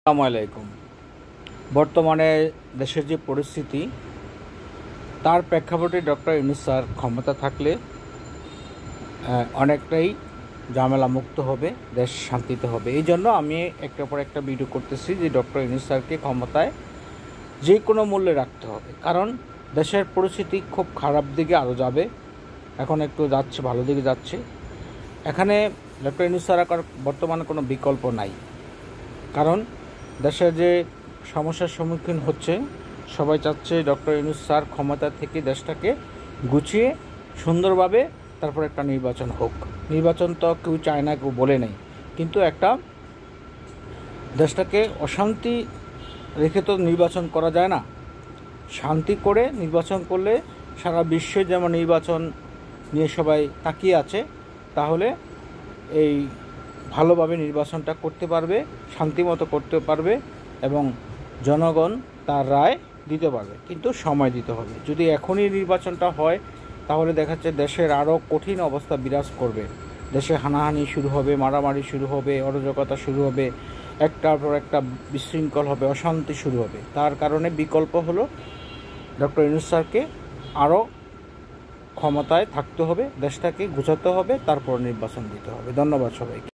আসসালামু আলাইকুম। বর্তমানে দেশের যে পরিস্থিতি, তার প্রেক্ষাপটে ডক্টর ইউনূস স্যার ক্ষমতা থাকলে অনেকটাই ঝামেলা মুক্ত হবে, দেশ শান্তিতে হবে। এই জন্য আমি একটার পর একটা ভিডিও করতেছি যে ডক্টর ইউনূস স্যারকে ক্ষমতায় যে কোনো মূল্যে রাখতে হবে। কারণ দেশের পরিস্থিতি খুব খারাপ দিকে আরও যাবে, এখন একটু যাচ্ছে, ভালো দিকে যাচ্ছে। এখানে ডক্টর ইউনূস স্যার বর্তমানে কোনো বিকল্প নাই। কারণ দেশের যে সমস্যার সম্মুখীন হচ্ছে, সবাই চাচ্ছে ডক্টর ইউনূস স্যার ক্ষমতা থেকে দেশটাকে গুছিয়ে সুন্দরভাবে তারপর একটা নির্বাচন হোক। নির্বাচন তো কেউ চায় না, কেউ বলে নেই, কিন্তু একটা দেশটাকে অশান্তি রেখে তো নির্বাচন করা যায় না। শান্তি করে নির্বাচন করলে সারা বিশ্বে যেমন নির্বাচন নিয়ে সবাই তাকিয়ে আছে, তাহলে এই ভালোভাবে নির্বাচনটা করতে পারবে, শান্তিমতো করতে পারবে এবং জনগণ তার রায় দিতে পারবে। কিন্তু সময় দিতে হবে। যদি এখনই নির্বাচনটা হয়, তাহলে দেখা যাচ্ছে দেশের আরও কঠিন অবস্থা বিরাজ করবে। দেশে হানাহানি শুরু হবে, মারামারি শুরু হবে, অরাজকতা শুরু হবে, একটার পর একটা বিশৃঙ্খল হবে, অশান্তি শুরু হবে। তার কারণে বিকল্প হলো ডক্টর ইউনূস স্যারকে আরও ক্ষমতায় থাকতে হবে, দেশটাকে গুছাতে হবে, তারপর নির্বাচন দিতে হবে। ধন্যবাদ সবাইকে।